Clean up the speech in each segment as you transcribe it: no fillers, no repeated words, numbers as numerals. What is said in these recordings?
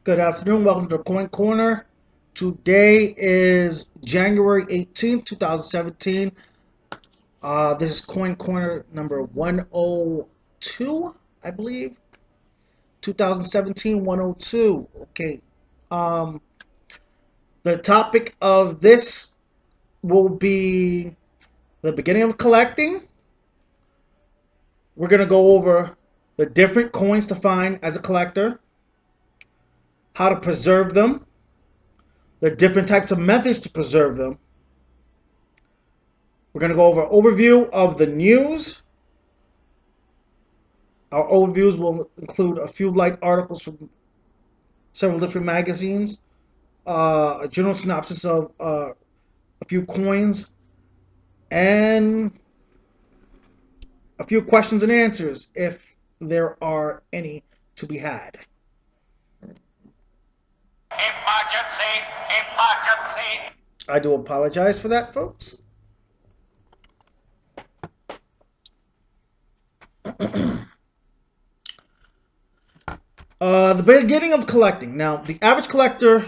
Good afternoon. Welcome to Coin Corner. Today is January 18th, 2017. This is Coin Corner number 102, I believe. 2017 102. Okay. Um, the topic of this will be the beginning of collecting. We're going to go over the different coins to find as a collector, how to preserve them, the different types of methods to preserve them. We're going to go over an overview of the news. Our overviews will include a few light articles from several different magazines, a general synopsis of a few coins, and a few questions and answers if there are any to be had. Emergency! Emergency! I do apologize for that, folks. The beginning of collecting. Now, the average collector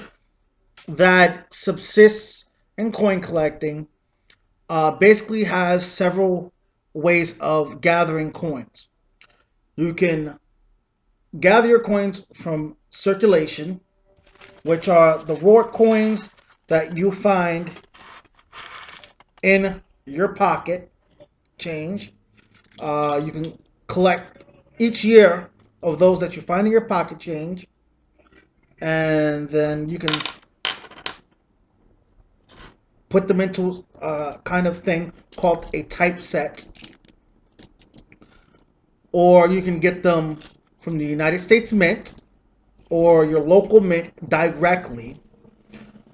that subsists in coin collecting basically has several ways of gathering coins. You can gather your coins from circulation, which are the raw coins that you find in your pocket change. You can collect each year of those that you find in your pocket change, and then you can put them into a kind of thing called a typeset, or you can get them from the United States Mint or your local mint directly.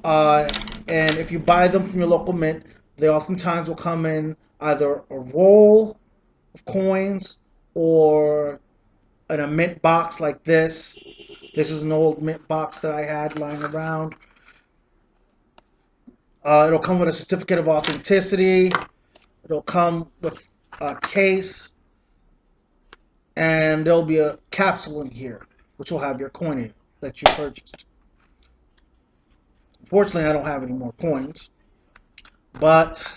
And if you buy them from your local mint, they oftentimes will come in either a roll of coins or in a mint box like this. This is an old mint box that I had lying around. It'll come with a certificate of authenticity. It'll come with a case. And there'll be a capsule in here, which will have your coin in it that you purchased. Unfortunately, I don't have any more coins, but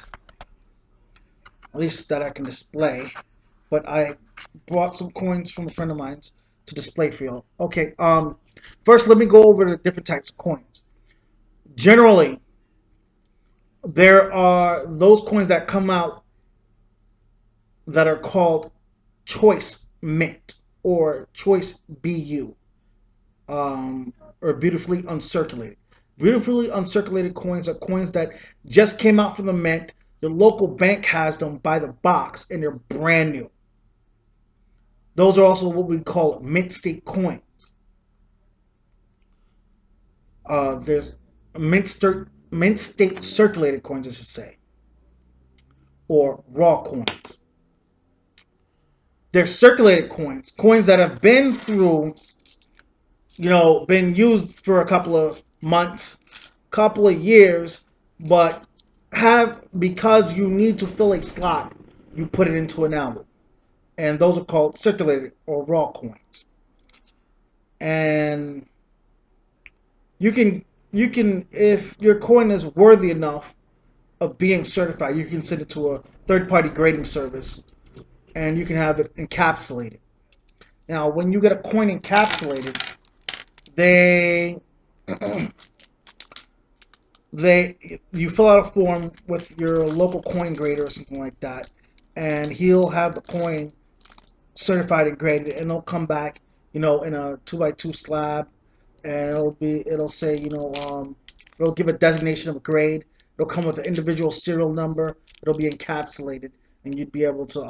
at least that I can display. But I brought some coins from a friend of mine to display for you. Okay, first let me go over the different types of coins. Generally, there are those coins that come out that are called choice mint or choice BU, or beautifully uncirculated. Beautifully uncirculated coins are coins that just came out from the mint. Your local bank has them by the box and they're brand new. Those are also what we call mint state coins. There's mint state circulated coins, I should say, or raw coins. They're circulated coins, coins that have been through, been used for a couple of months, couple of years, but because you need to fill a slot, you put it into an album. And those are called circulated or raw coins. And you can, if your coin is worthy enough of being certified, you can send it to a third-party grading service, and you can have it encapsulated. Now, when you get a coin encapsulated, you fill out a form with your local coin grader or something like that, and he'll have the coin certified and graded, and it'll come back, in a 2x2 slab, and it'll say, it'll give a designation of a grade. It'll come with an individual serial number. It'll be encapsulated, and you'd be able to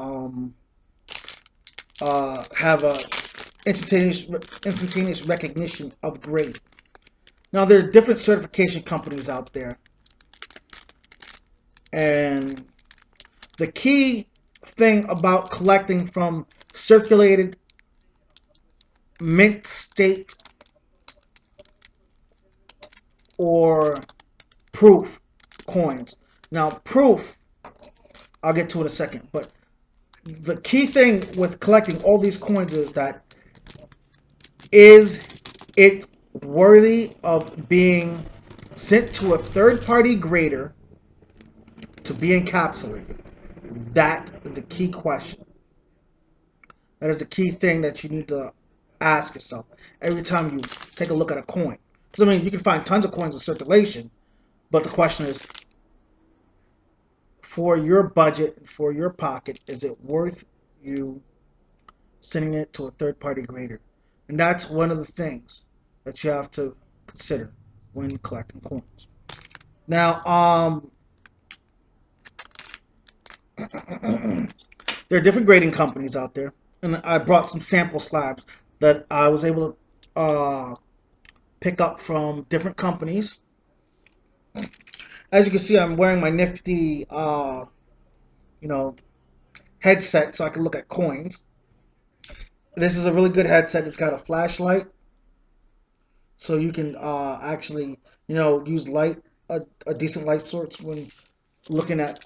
have a instantaneous recognition of grade. Now, there are different certification companies out there, and the key thing about collecting from circulated mint state or proof coins. Now, proof, I'll get to in a second, but the key thing with collecting all these coins is that is it worthy of being sent to a third-party grader to be encapsulated? That is the key question. That is the key thing that you need to ask yourself every time you take a look at a coin. Because, I mean, you can find tons of coins in circulation, but the question is, for your budget, for your pocket, is it worth you sending it to a third-party grader? And that's one of the things that you have to consider when collecting coins. Now, there are different grading companies out there, and I brought some sample slabs that I was able to pick up from different companies. As you can see, I'm wearing my nifty, headset so I can look at coins. This is a really good headset. It's got a flashlight, so you can actually, use light, a decent light source when looking at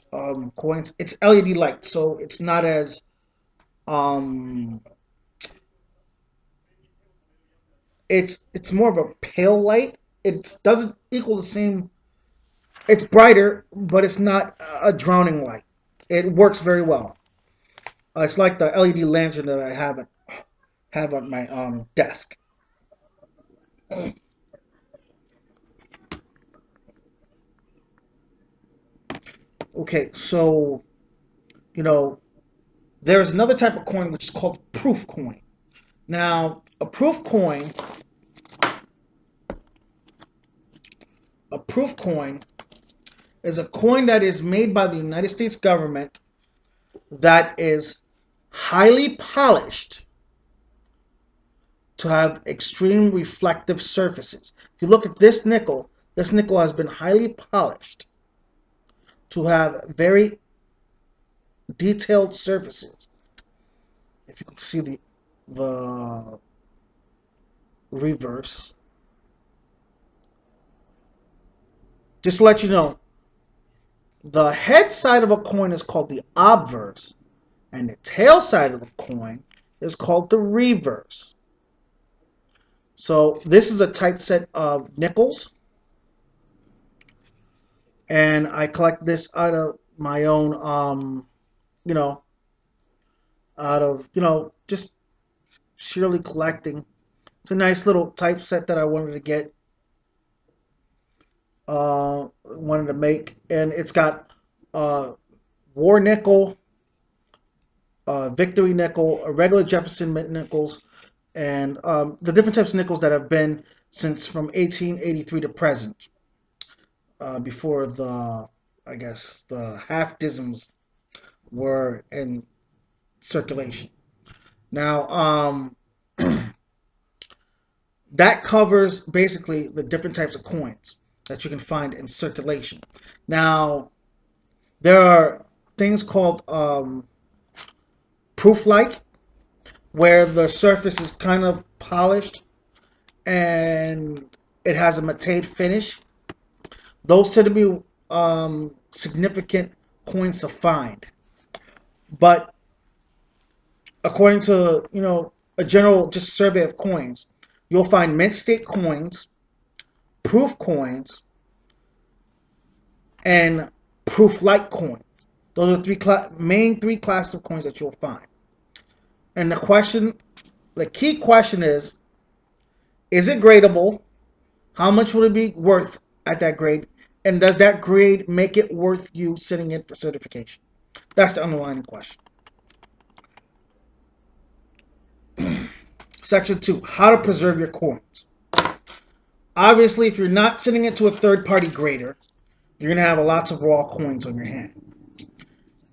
coins. It's LED light, so it's not as um, it's more of a pale light. It doesn't equal the same. It's brighter, but it's not a drowning light. It works very well. It's like the LED lantern that I have on my desk. Okay, so you know there's another type of coin which is called proof coin. Now, a proof coin is a coin that is made by the United States government that is highly polished to have extreme reflective surfaces. If you look at this nickel has been highly polished to have very detailed surfaces. If you can see the reverse. Just to let you know, the head side of a coin is called the obverse, and the tail side of the coin is called the reverse. So this is a typeset of nickels, and I collect this out of my own, out of, just sheerly collecting. It's a nice little typeset that I wanted to get, wanted to make, and it's got war nickel, victory nickel, a regular Jefferson mint nickels, and the different types of nickels that have been since from 1883 to present, before I guess, the half disms were in circulation. Now, that covers basically the different types of coins that you can find in circulation. Now, there are things called proof-like, where the surface is kind of polished and it has a matte finish. Those tend to be significant coins to find. But according to, a general just survey of coins, you'll find mint state coins, proof coins, and proof-like coins. Those are main three classes of coins that you'll find. And the key question is it gradable? How much would it be worth at that grade? And does that grade make it worth you sending in for certification? That's the underlying question. Section 2, how to preserve your coins. Obviously, if you're not sending it to a third-party grader, you're going to have lots of raw coins on your hand.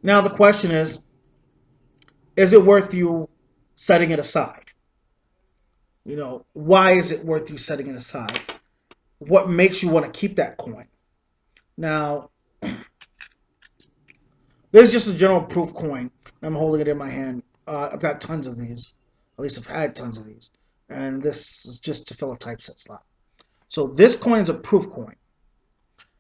Now the question is it worth you setting it aside? Why is it worth you setting it aside? What makes you want to keep that coin? Now, this is just a general proof coin. I'm holding it in my hand. I've got tons of these. At least I've had tons of these. And this is just to fill a typeset slot. So this coin is a proof coin.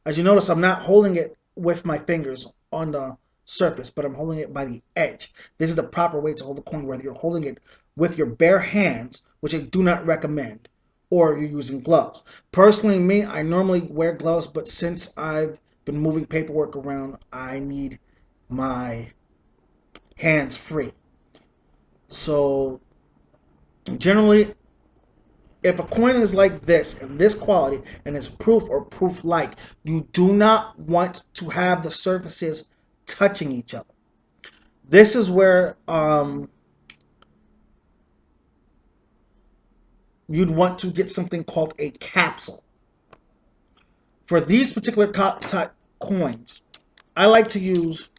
As you notice, I'm not holding it with my fingers on the surface, but I'm holding it by the edge. This is the proper way to hold a coin, whether you're holding it with your bare hands, which I do not recommend, or you're using gloves. Personally, me, I normally wear gloves, but since I've been moving paperwork around, I need my hands free. So generally, if a coin is like this, in this quality, and it's proof or proof-like, you do not want to have the surfaces touching each other. This is where you'd want to get something called a capsule. For these particular type coins, I like to use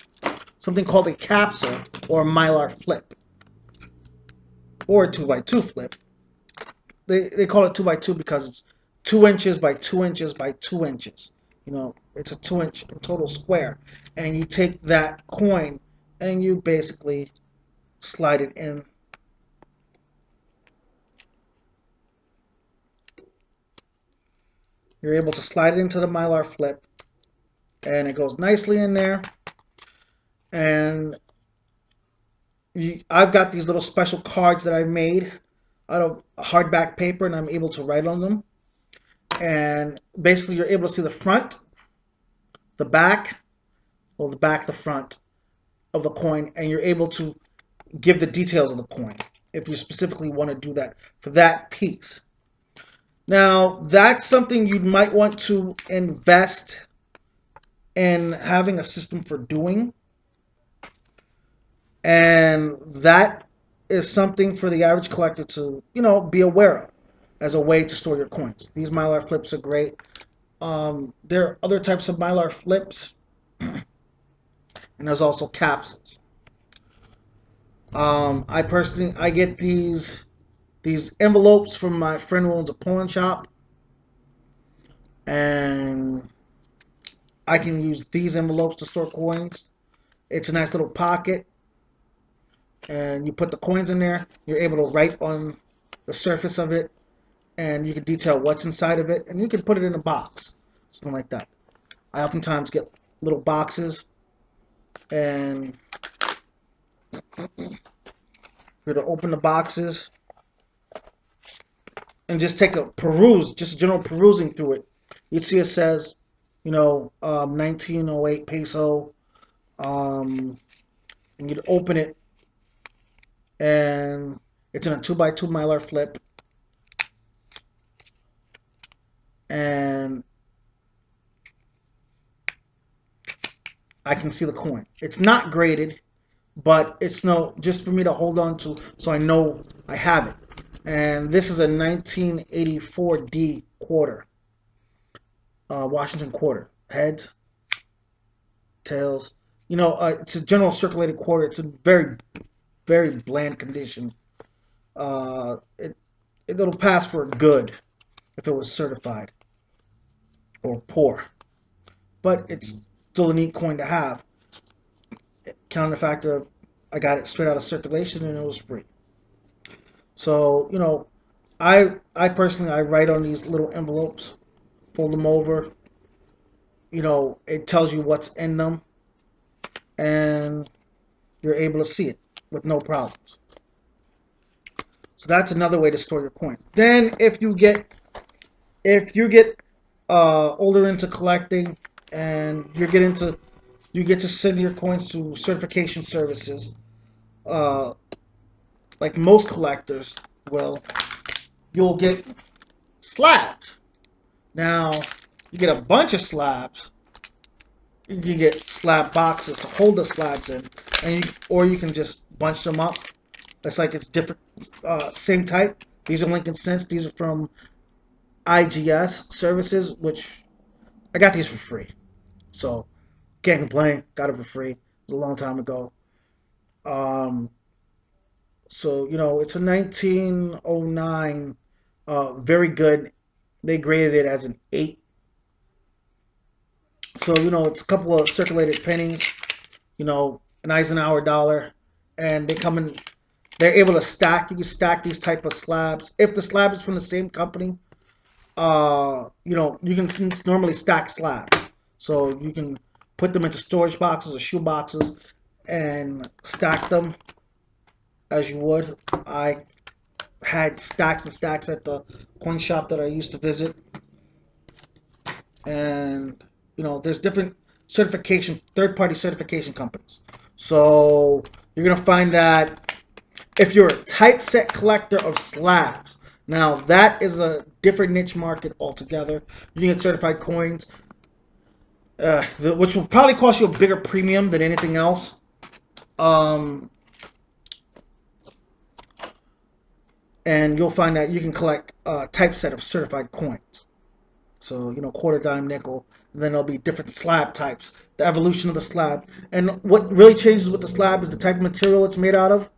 something called a capsule or a mylar flip or a 2x2 flip. They call it 2x2 because it's 2 inches by 2 inches by 2 inches. You know, it's a 2-inch total square. And you take that coin and you basically slide it in. You're able to slide it into the mylar flip, and it goes nicely in there. And I've got these little special cards that I made out of hardback paper, and I'm able to write on them. And basically, you're able to see the front, the back, well, the back, the front of the coin, and you're able to give the details of the coin if you specifically want to do that for that piece. Now, that's something you might want to invest in having a system for doing. And that is something for the average collector to, be aware of as a way to store your coins. These mylar flips are great. There are other types of mylar flips, and there's also capsules. I get these envelopes from my friend who owns a pawn shop, and I can use these envelopes to store coins. It's a nice little pocket, and you put the coins in there. You're able to write on the surface of it, and you can detail what's inside of it, and you can put it in a box, something like that. I oftentimes get little boxes, and you're to open the boxes and just take a peruse, just a general perusing through it. You'd see it says, 1908 peso, and you'd open it, and it's in a 2x2 mylar flip, and I can see the coin. It's not graded, but it's just for me to hold on to, so I know I have it. And this is a 1984 D quarter, Washington quarter. Heads, tails. It's a general circulated quarter. It's a very, very bland condition. It'll pass for good if it was certified or poor, but it's still a neat coin to have. Counting the factor of I got it straight out of circulation and it was free. So I personally I write on these little envelopes, fold them over. It tells you what's in them, and you're able to see it with no problems. So that's another way to store your coins. Then if you get older into collecting, and you get to send your coins to certification services, like most collectors will, you'll get slabs. Now, you get a bunch of slabs. You can get slab boxes to hold the slabs in, or you can just bunch them up. It's different, same type. These are Lincoln Cents. These are from IGS services, which I got these for free. So can't complain. Got it for free. It was a long time ago. So it's a 1909. Very good. They graded it as an 8. So it's a couple of circulated pennies. An Eisenhower dollar, and they're able to stack. You can stack these type of slabs. If the slab is from the same company, you can normally stack slabs. So you can put them into storage boxes or shoe boxes and stack them as you would. I had stacks and stacks at the coin shop that I used to visit. And there's different third-party certification companies. So you're gonna find that if you're a typeset collector of slabs, now that is a different niche market altogether. You can get certified coins, which will probably cost you a bigger premium than anything else. And you'll find that you can collect a typeset of certified coins. So, quarter, dime, nickel, and then there'll be different slab types, the evolution of the slab. And what really changes with the slab is the type of material it's made out of.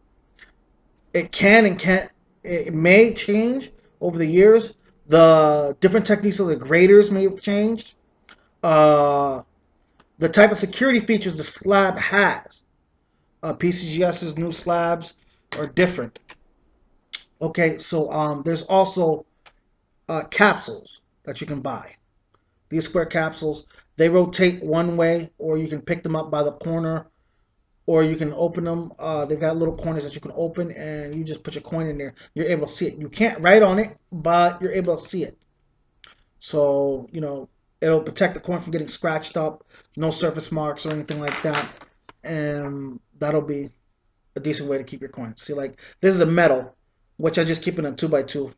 It may change over the years. The different techniques of the graders may have changed. The type of security features the slab has. PCGS's new slabs are different. Okay, so there's also capsules that you can buy. These square capsules, they rotate one way, or you can pick them up by the corner, or you can open them. They've got little corners that you can open, and you just put your coin in there. You're able to see it. You can't write on it, but you're able to see it. So, it'll protect the coin from getting scratched up, no surface marks or anything like that. And that'll be a decent way to keep your coins. See, like, this is a metal, which I just keep in a 2x2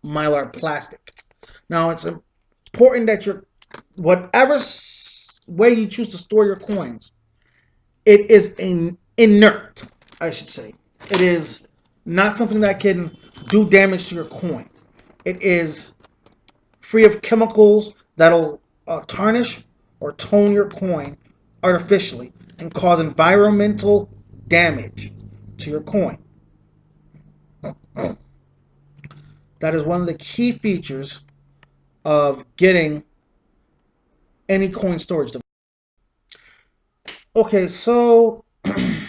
Mylar plastic. Now, it's important that whatever way you choose to store your coins, it is inert, I should say. It is not something that can do damage to your coin. It is free of chemicals that'll tarnish or tone your coin artificially and cause environmental damage to your coin. That is one of the key features of getting any coin storage device. Okay, so the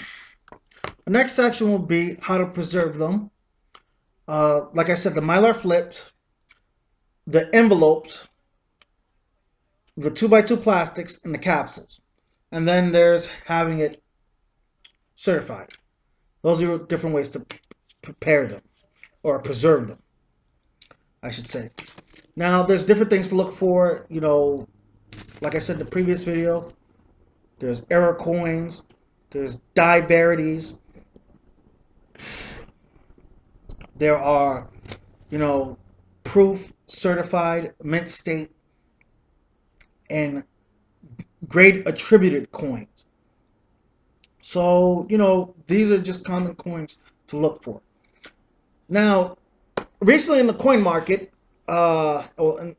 next section will be how to preserve them. Like I said, the Mylar flips, the envelopes, the 2x2 plastics, and the capsules. And then there's having it certified. Those are different ways to prepare them, or preserve them, I should say. Now, there's different things to look for. Like I said in the previous video, there's error coins, there's die verities, there are, proof, certified, mint state, and grade attributed coins. So, these are just common coins to look for. Now, recently in the coin market, in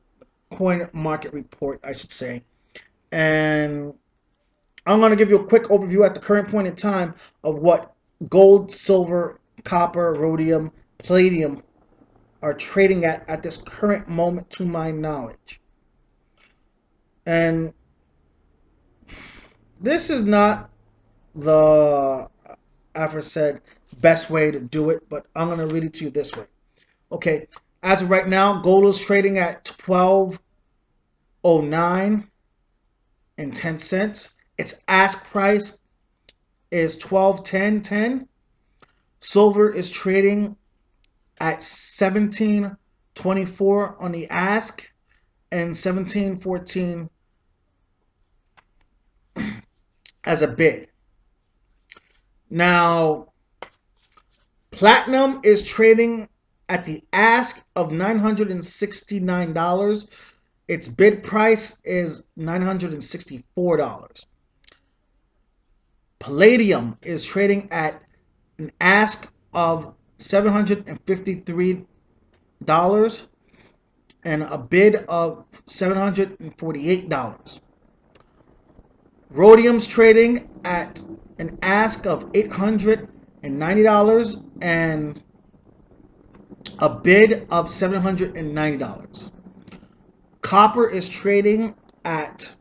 coin market report, I should say, and I'm going to give you a quick overview at the current point in time of what gold, silver, copper, rhodium, palladium are trading at this current moment to my knowledge. And this is not the aforesaid best way to do it, but I'm going to read it to you this way. Okay, as of right now, gold is trading at $12.09 and 10 cents. Its ask price is $12.10. Silver is trading at $17.24 on the ask and $17.14 as a bid. Now, platinum is trading at the ask of $969. Its bid price is $964. Palladium is trading at an ask of $753 and a bid of $748. Rhodium's trading at an ask of $890 and a bid of $790. Copper is trading at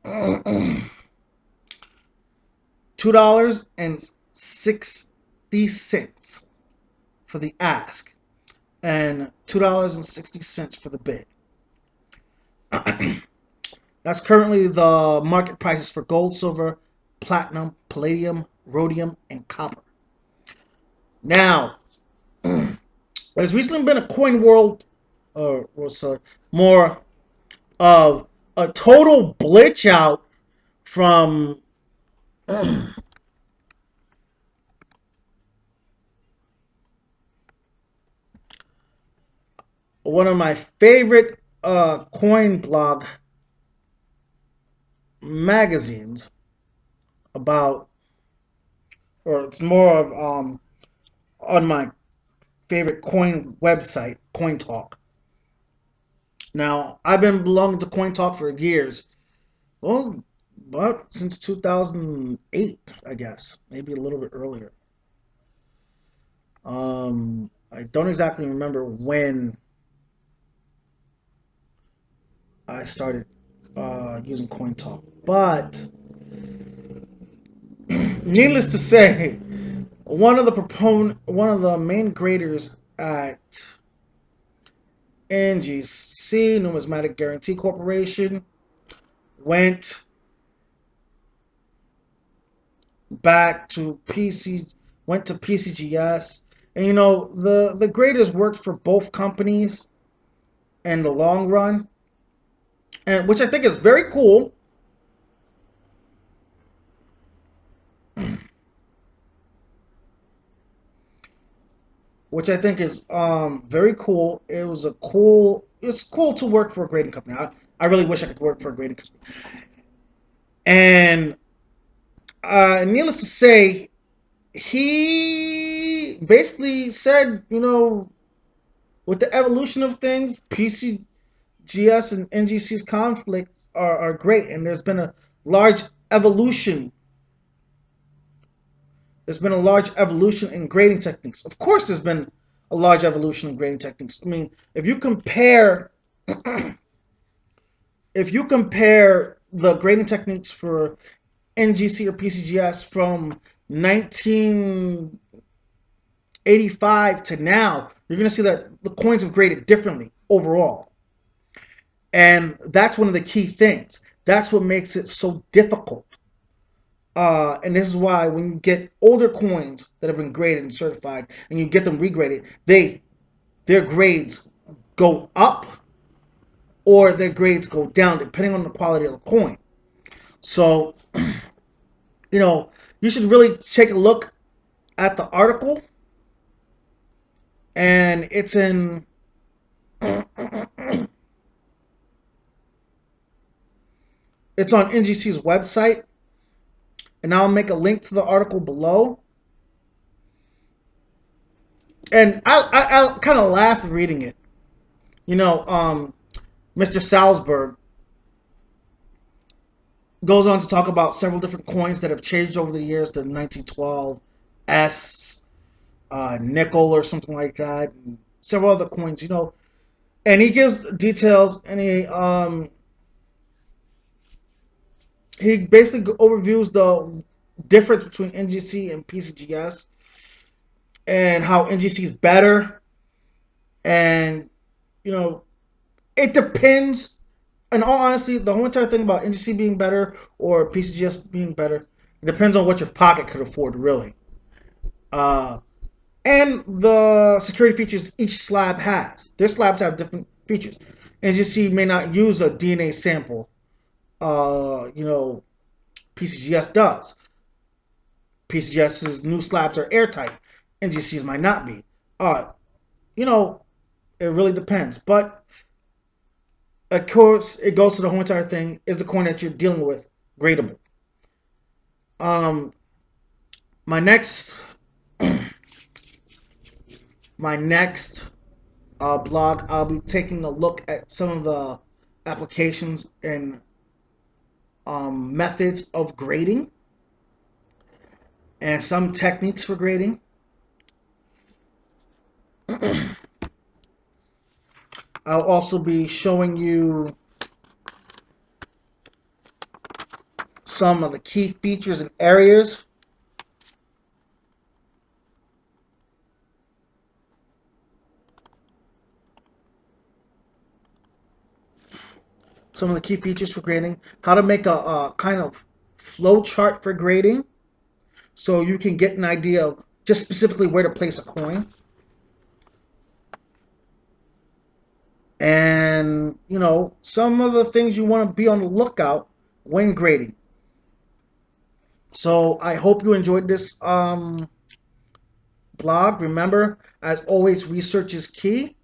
$2.60 for the ask and $2.60 for the bid. That's currently the market prices for gold, silver, platinum, palladium, rhodium, and copper. Now, there's recently been a coin world, more of a total glitch out from one of my favorite coin blog magazines about, or it's more of on my favorite coin website, Coin Talk. Now, I've been belonging to Coin Talk for years. Well, but since 2008, I guess, maybe a little bit earlier. I don't exactly remember when I started using Coin Talk, but needless to say, one of the main graders at NGC, Numismatic Guarantee Corporation, went back to PCGS, and the graders worked for both companies in the long run, and which I think is very cool. Which I think is very cool. It's cool to work for a grading company. I really wish I could work for a grading company. And needless to say, he basically said, with the evolution of things, PCGS and NGC's conflicts are great, and there's been a large evolution. There's been a large evolution in grading techniques. Of course, there's been a large evolution in grading techniques. I mean, if you compare the grading techniques for NGC or PCGS from 1985 to now, you're going to see that the coins have graded differently overall. And that's one of the key things. That's what makes it so difficult. And this is why when you get older coins that have been graded and certified and you get them regraded, their grades go up or their grades go down depending on the quality of the coin. So, you should really take a look at the article, and it's in it's on NGC's website, and I'll make a link to the article below. And I kind of laughed reading it. Mr. Salzberg goes on to talk about several different coins that have changed over the years. The 1912 S nickel or something like that, and several other coins. And he gives details, and he basically overviews the difference between NGC and PCGS and how NGC is better. And it depends. In all honesty, the whole entire thing about NGC being better or PCGS being better, it depends on what your pocket could afford, really. And the security features each slab has. Their slabs have different features. NGC may not use a DNA sample. PCGS does. PCGS's new slabs are airtight. NGC's might not be. It really depends. But of course, it goes to the whole entire thing. Is the coin that you're dealing with gradable? My next blog, I'll be taking a look at some of the applications and methods of grading and some techniques for grading. I'll also be showing you some of the key features and areas for grading, how to make a kind of flow chart for grading, so you can get an idea of just specifically where to place a coin. And, you know, some of the things you want to be on the lookout when grading. So I hope you enjoyed this blog. Remember, as always, research is key.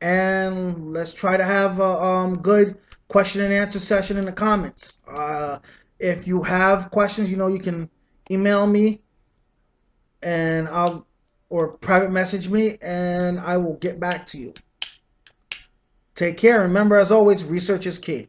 And let's try to have a good question and answer session in the comments. If you have questions, you know, you can email me and or private message me and I will get back to you. Take care. Remember, as always, research is key.